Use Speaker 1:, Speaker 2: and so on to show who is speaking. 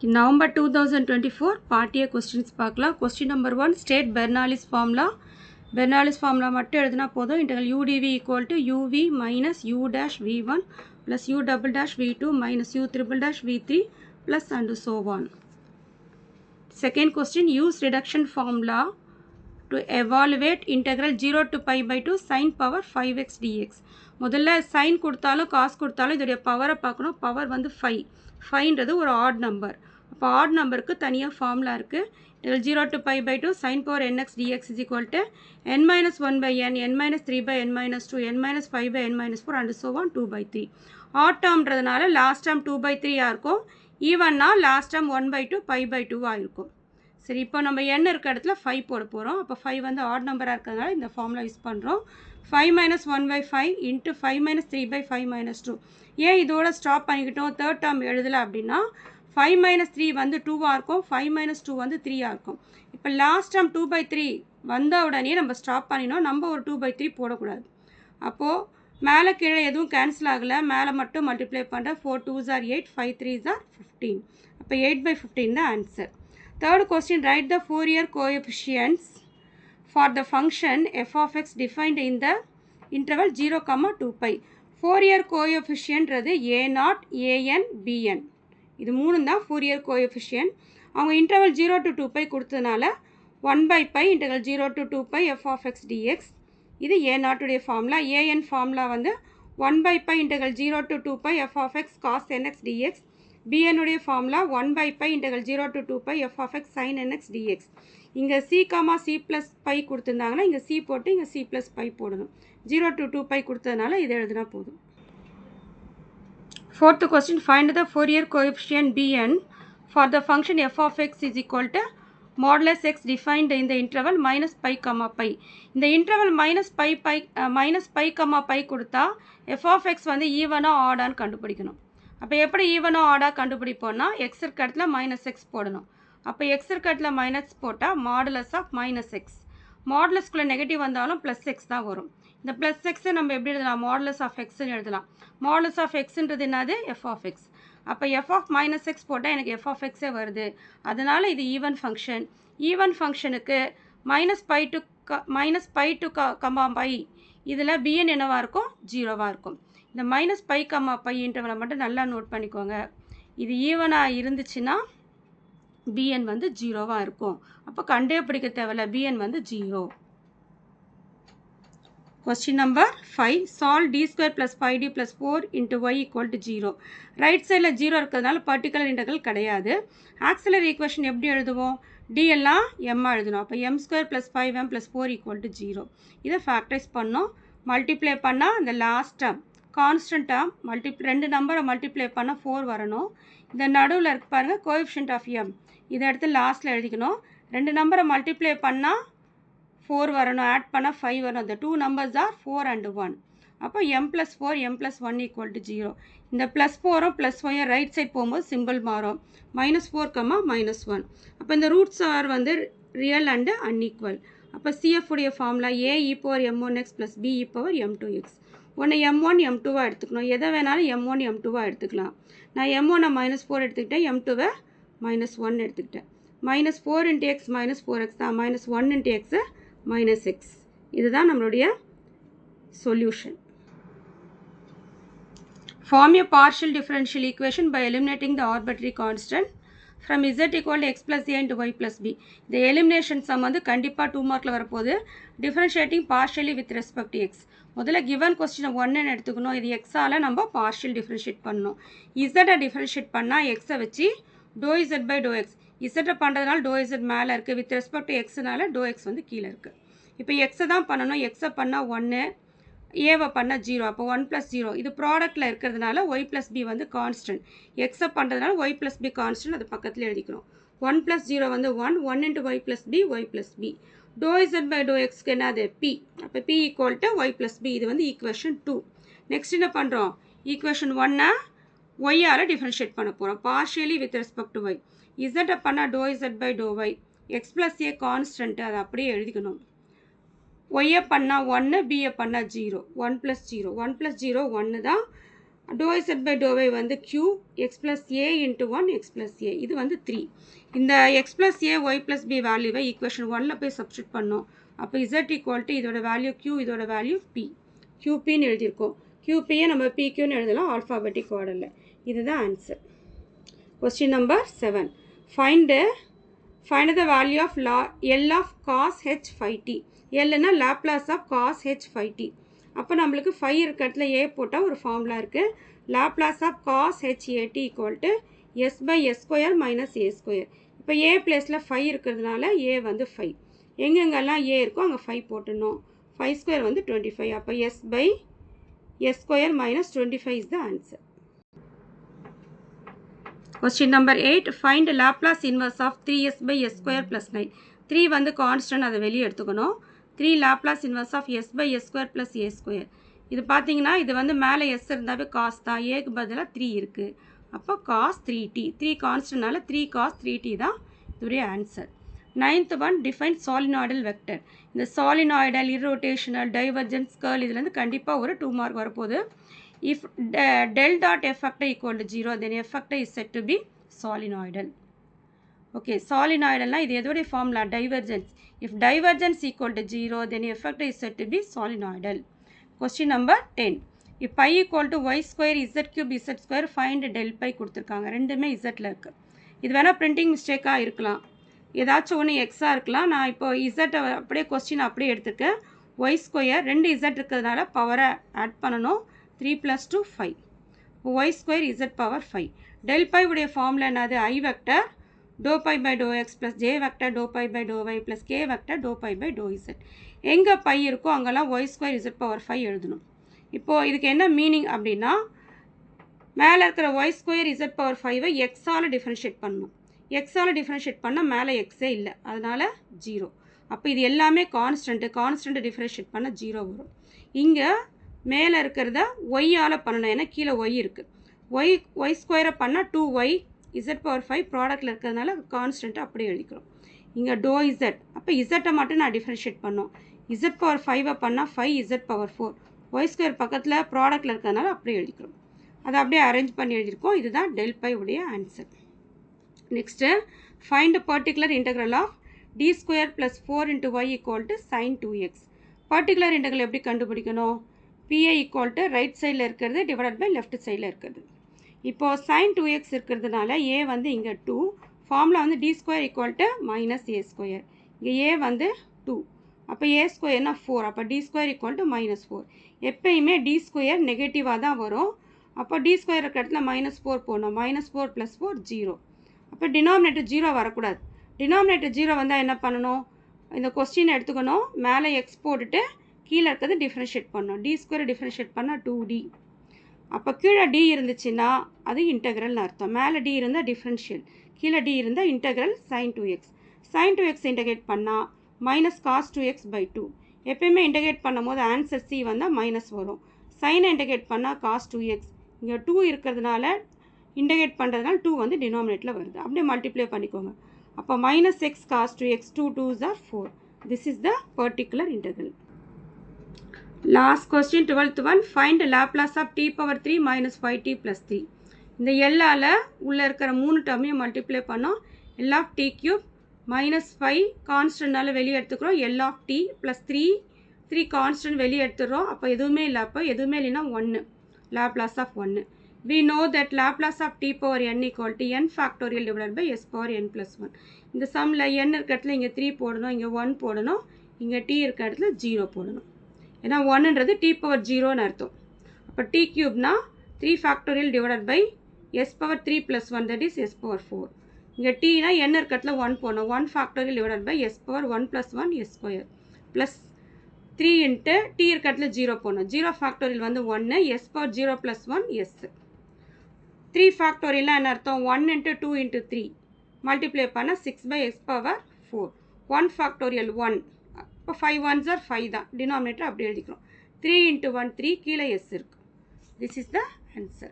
Speaker 1: November 2024 part A questions பார்க்கலாம். Question number 1 state Bernoulli's formula. Bernoulli's formula மட்டும் எழுதுனா போதும். integral udv equal to uv minus u dash v1 plus u double dash v2 minus u triple dash v3 plus and so on. Second question, use reduction formula to evaluate integral 0 to pi by 2 sin power 5x dx. முதல்ல sin கொடுத்தாலும் cos கொடுத்தாலும் இதோடைய பவரை பார்க்கணும். Power வந்து 5. 5ன்றது ஒரு add number. அப்போ add நம்பருக்கு தனியாக ஃபார்முலா இருக்குது. இதில் 0 to pi by 2 sin power nx dx is equal to n minus 1 by n, n minus 3 by n minus 2, n minus 5 by n minus 4 and so on 2 by 3. Odd டேர்ம்ன்றதுனால last term 2 by 3 இருக்கும். ஈவன்னா last term 1 by 2 pi by 2 இருக்கும். சரி, இப்போ நம்ம n இருக்க இடத்துல 5 போட போகிறோம். அப்போ 5 வந்து ஆட் நம்பராக இருக்கிறதுனால இந்த ஃபார்முலா யூஸ் பண்ணுறோம். 5 minus 1 by 5 into 5 minus 3 by 5 minus 2. ஏன் இதோட ஸ்டாப் பண்ணிக்கிட்டோம்? தேர்ட் டேர்ம் எழுதலை அப்படின்னா 5 minus 3 வந்து 2வாக இருக்கும், 5 minus 2 வந்து 3ஆக இருக்கும். இப்போ லாஸ்ட் டேர்ம் 2 by 3 வந்த உடனே நம்ம ஸ்டாப் பண்ணினோம். நம்ம ஒரு 2 by 3 போடக்கூடாது. அப்போது மேலே கீழே எதுவும் கேன்சல் ஆகலை, மேலே மட்டும் மல்டிப்ளை பண்ணுற 4 2s are 8, 5 3s are 15. அப்போ 8 by 15 தான் answer. Third question, write the Fourier coefficients for the function f of x defined in the interval 0, 2 pi. Fourier coefficient Rathu a0, an, bn. இது மூணு தான் Fourier coefficient. அவங்க interval 0 to 2 pi கொடுத்ததுனால 1 by pi integral 0 to 2 pi f of x dx. இது a0 உடைய formula. an formula வந்து 1 by pi integral 0 to 2 pi f of x cos nx dx. bn உடைய formula 1 by pi integral 0 to 2 pi f of x sin nx dx. இங்கே c, c plus pi கொடுத்துருந்தாங்கன்னா இங்கே c போட்டு இங்கே c plus pi போடணும். 0 to 2 pi கொடுத்ததுனால இதை எழுதுனா போதும். Fourth question, find the Fourier coefficient bn for the function f of x is equal to modulus x defined in the interval minus pi, pi. இந்த interval minus pi, pi கொடுத்தா f of x வந்து ஈவனா ஆடான்னு கண்டுபிடிக்கணும். அப்போ எப்படி ஈவனோ ஆடாக கண்டுபிடிப்போம்னா X இருக்க இடத்துல minus X போடணும். அப்போ எக்ஸ் இருக்க இடத்துல மைனஸ் போட்டால் மாடுலஸ் ஆஃப் மைனஸ் எக்ஸ். மாடுலஸ்குள்ளே நெகட்டிவ் வந்தாலும் ப்ளஸ் எக்ஸ் தான் வரும். இந்த ப்ளஸ் எக்ஸை நம்ம எப்படி எழுதலாம்? மாடுலஸ் ஆஃப் எக்ஸ்ன்னு எழுதலாம். மாடுலஸ் ஆஃப் எக்ஸுன்றது என்னது? F of X. அப்போ எஃப் ஆஃப் மைனஸ் எக்ஸ் போட்டால் எனக்கு எஃப் ஆஃப் எக்ஸே வருது. அதனால் இது ஈவன் ஃபங்க்ஷன். ஈவன் ஃபங்க்ஷனுக்கு minus pi to comma pi இதில் பிஎன் என்னவாக இருக்கும்? 0வாக இருக்கும். இந்த மைனஸ் பை, பை இன்டர்வலை மட்டும் நல்லா நோட் பண்ணிக்கோங்க. இது ஈவனாக இருந்துச்சுன்னா பிஎன் வந்து 0வாக இருக்கும். அப்போ கண்டே பிடிக்க தேவையில்ல, பிஎன் வந்து 0. Question number 5, solve d square plus 5d plus 4 into y equal to 0. Right சைடில் 0 இருக்கிறதுனால பர்டிகுலர் இன்டெக்ரல் கிடையாது. ஆக்சிலரி ஈக்குவேஷன் எப்படி எழுதுவோம்? d எல்லாம் m எழுதணும். அப்போ m square plus 5m plus 4 equal to 0. இதை ஃபேக்டரைஸ் பண்ணோம். மல்டிப்ளை பண்ணால் இந்த லாஸ்ட் டேர்ம் கான்ஸ்டன்ட் டேர்ம் ரெண்டு நம்பரை மல்டிப்ளை பண்ணால் 4 வரணும். இந்த நடுவில் இருக்கு பாருங்கள் கோஎஃபிஷியன்ட் ஆஃப் m. இதை எடுத்து லாஸ்ட்டில் எழுதிக்கணும். ரெண்டு நம்பரை மல்டிப்ளை பண்ணால் 4 வரணும், ஆட் பண்ணால் 5 வரணும். இந்த 2 numbers are 4 and 1. அப்போ m plus 4, m plus 1 equal to 0. இந்த ப்ளஸ் 4ம் ப்ளஸ் 5ம் ரைட் சைட் போகும்போது சிம்பிள் மாறும். -4, -1. அப்போ இந்த ரூட்ஸ் ஆர் வந்து ரியல் அண்டு அன்ஈக்குவல். அப்போ CF உடைய formula a e power m1x plus b e power m2x. ஒன்று m1 m2வாக எடுத்துக்கணும். எதை வேணாலும் m1 m2வாக எடுத்துக்கலாம். நான் m1 -4 எடுத்துக்கிட்டேன், m2வை -1 எடுத்துக்கிட்டேன். -4 into x -4x தான். -1 into x -x. இதுதான் நம்மளுடைய solution. Form a partial differential equation by eliminating the arbitrary constant from z equal to x plus a into y plus b. இந்த எலிமினேஷன் சம் வந்து கண்டிப்பாக 2 மார்க்கில் வரப்போகுது. Differentiating partially with respect to X. முதல்ல given கொஸ்டினை 1 எடுத்துக்கணும். இது எக்ஸால் நம்ம பார்ஷியல் டிஃப்ரென்ஷியேட் பண்ணணும். இசட்டை டிஃப்ரென்ஷியேட் பண்ணால் எக்ஸை வச்சு டோ இசட் பை டோ எக்ஸ். இசட்டை பண்ணுறதுனால டோ இசட் மேலே இருக்குது, வித் ரெஸ்பெக்ட் டு எக்ஸ்னால டோ எக்ஸ் வந்து கீழே இருக்குது. இப்போ எக்ஸை தான் பண்ணணும். எக்ஸை பண்ணால் 1, ஏவை பண்ணால் 0. அப்போ 1 + 0 இது ப்ராடக்ட்டில் இருக்கிறதுனால ஒய் ப்ளஸ் பி வந்து கான்ஸ்டன்ட். எக்ஸை பண்ணுறதுனால ஒய் ப்ளஸ் பி கான்ஸ்டன்ட், அது பக்கத்தில் எழுதிக்கிறோம். 1 + 0 வந்து 1 into y plus b, y plus b. டோ இசட் பை டோ எக்ஸ்க்கு என்னது? p. அப்போ p equal to y plus b. இது வந்து ஈக்குவேஷன் 2. நெக்ஸ்ட் என்ன பண்ணுறோம்? ஈக்குவேஷன் 1 ஒய்யால் டிஃப்ரென்ஷியேட் பண்ண போகிறோம். Partially with respect to y. இசட்டை பண்ணால் doe Z by doe y. X plus a constant, அதை அப்படியே எழுதிக்கணும். ஒய்யை பண்ணால் 1, பியை பண்ணால் 0. 1 + 0 1 + 0 1 தான். dou z by dou y வந்து q x plus a into 1 x plus a இது வந்து 3. இந்த x plus a y plus b வேல்யூவை ஈக்குவேஷன் 1ல போய் சப்ஸ்டிட் பண்ணோம். அப்போ z equal to இதோட வேல்யூ q இதோட வேல்யூ p. qpன்னு எழுதியிருக்கோம். qpயை நம்ம pqன்னு எழுதலாம் ஆல்ஃபாபெட்டிக் ஆர்டரில். இதுதான் answer. Question number 7. Find the value of L of cos h phi t. Lனா Laplace of cos h phi t. அப்போ நம்மளுக்கு phi இருக்கிறதுல a போட்டால் ஒரு ஃபார்முலா இருக்குது. Laplace of cos h a t equal to s by s square minus a square. இப்போ a பிளேஸில் phi இருக்கிறதுனால a வந்து 5. எங்கெங்கெல்லாம் a இருக்கோ அங்கே 5 போட்டுடணும். 5 ஸ்கொயர் வந்து 25. அப்போ s by s square minus 25 is the answer. Question number 8. Find Laplace inverse of 3s by s square plus 9. 3 வந்து கான்ஸ்டன்ட், அதை வெளியே எடுத்துக்கணும். 3 Laplace inverse of s by s square plus a square. இது பார்த்தீங்கன்னா இது வந்து மேலே s இருந்தாவே cos தான், ஏக்கு பதிலாக 3 இருக்குது. அப்போ cos 3t. 3 கான்ஸ்டன்ட்னால 3 cos 3t தான் இதுடைய answer. 9th one. Define solenoidal vector. இந்த solenoidal, irrotational, divergence, curl இதுலேருந்து கண்டிப்பாக ஒரு 2 மார்க் வரப்போகுது. If del dot f factor equal to 0, then f factor is said to be solenoidal. Okay, solenoidal இது எதோடைய formula? Divergence. If divergence equal to 0, then f factor is said to be solenoidal. Question number 10. If pi equal to y square z cube z square, find del pi கொடுத்துருக்காங்க. ரெண்டுமே zல இருக்குது. இது வேணால் printing மிஸ்டேக்காக இருக்கலாம், ஏதாச்சும் ஒன்று எக்ஸாக இருக்கலாம். நான் இப்போ z அப்படியே கொஸ்டின் அப்படியே எடுத்துருக்கேன். y ஸ்கொயர் 2 z இருக்கிறதுனால பவரை ஆட் பண்ணணும். 3 plus 2 5. y square z power 5. del pi உடைய ஃபார்முலா என்னது? I vector dou pi by dou x plus j vector dou pi by dou y plus k vector dou pi by dou z. எங்கே pi இருக்கோ அங்கெல்லாம் y square z power 5 எழுதணும். இப்போது இதுக்கு என்ன meaning அப்படின்னா, மேலே இருக்கிற y square z power 5ஐ எக்ஸால் டிஃப்ரென்ஷியேட் பண்ணணும். எக்ஸால் டிஃப்ரென்ஷியேட் பண்ணால் மேலே எக்ஸே இல்லை, அதனால் 0. அப்போ இது எல்லாமே கான்ஸ்டன்ட்டு டிஃப்ரென்ஷியேட் பண்ணால் 0 வரும். இங்கே மேலே இருக்கிறத ஒய்யால் பண்ணணும், ஏன்னா கீழே ஒய் இருக்குது. ஒய் ஸ்கொயரை பண்ணால் 2y z பவர் 5 ப்ராடக்டில் இருக்கிறதுனால கான்ஸ்டன்ட்டு அப்படியே எழுதிக்கிறோம். இங்கே டோ z, அப்போ இசட்டை மட்டும் நான் டிஃப்ரென்ஷியேட் பண்ணோம். z பவர் 5ஐ பண்ணால் 5z பவர் 4. ஒய் ஸ்கொயர் பக்கத்தில் ப்ராடக்டில் இருக்கிறதுனால அப்படியே எழுதிக்கிறோம். அதை அப்படியே அரேஞ்ச் பண்ணி எழுதியிருக்கோம். இதுதான் del pi உடைய answer. Next, find particular integral of d square plus 4 into y equal to sin 2x. Particular integral எப்படி கண்டுபிடிக்கணும்? PA equal to ரைட் சைடில் இருக்கிறது டிவைடட் பை லெஃப்ட் சைடில் இருக்கிறது. இப்போது sin 2x இருக்கிறதுனால a வந்து இங்கே 2, ஃபார்முலா வந்து d square equal to minus a square. இங்கே a வந்து 2, அப்போ a ஸ்கொயர்னா 4, அப்போ d square equal to minus 4. எப்பயுமே d ஸ்கொயர் நெகட்டிவாக தான் வரும். அப்போ d ஸ்கொயர் இருக்கிற இடத்துல -4 போடணும். -4 + 4 0. அப்போ டினாமினேட்டர் 0 வரக்கூடாது. டினாமினேட்டர் 0 வந்தால் என்ன பண்ணணும்? இந்த கொஸ்டினை எடுத்துக்கணும், மேலே எக்ஸ் போட்டுட்டு கீழே இருக்கிறது டிஃப்ரென்ஷியேட் பண்ணணும். d ஸ்கொயர் டிஃப்ரென்ஷியேட் பண்ணால் 2d. அப்போ கீழே d இருந்துச்சுன்னா அது இன்டெக்ரல்னு அர்த்தம். மேலே d இருந்தால் டிஃப்ரென்ஷியல், கீழே d இருந்தால் integral sin 2x. sin 2x integrate பண்ணால் -cos 2x by 2. எப்பயுமே இன்டெகிரேட் பண்ணும் போது ஆன்சர் c வந்தால் மைனஸ் வரும். சைனை இன்டெகிரேட் பண்ணால் cos 2x. இங்கே 2 இருக்கிறதுனால இன்டெகிரேட் பண்ணுறதுனால 2 வந்து டினாமினேட்டில் வருது. அப்படியே மல்டிப்ளை பண்ணிக்கோங்க. அப்போ -x cos 2x, 2 2s are 4. This is the particular integral. Last question, 12th one. Find Laplace of t power 3 minus 5t plus 3. இந்த எல்லால உள்ளே இருக்கிற 3 டர்மையும் மல்டிப்ளை பண்ணோம். L of t cube minus 5 கான்ஸ்டன்ட்னால வெளியே எடுத்துக்கிறோம். L of t plus 3 constant வெளியே எடுத்துடுறோம். அப்போ எதுவுமே இல்லை, அப்போ எதுவுமே இல்லைன்னா 1, Laplace of 1. We know that Laplace of t power n equal to n factorial divided by s power n plus 1. இந்த சம்மில் n இருக்க இடத்துல இங்கே 3 போடணும், இங்கே 1 போடணும், இங்கே t இருக்க இடத்துல 0 போடணும். ஏன்னா 1ன்றது t பவர் 0ன்னு அர்த்தம். அப்போ t கியூப்னா 3 factorial divided by s power 3 plus 1, that is s power 4. இங்கே tனா n இருக்க இடத்துல 1 போடணும். 1 factorial divided by s power 1 plus 1 s square plus 3 into t இருக்க இடத்துல 0 போடணும். 0 factorial வந்து 1, s power 0 plus 1 s. 3 factorial என்ன அர்த்தம்? 1 into 2 into 3 மல்டிப்ளை பண்ண 6 by s power 4. 1 factorial 1, இப்போ 5 1s are 5 தான், டினாமினேட்டர் அப்படி எழுதிக்கிறோம். 3 into 1 3, கீழே s இருக்கு. This is the answer.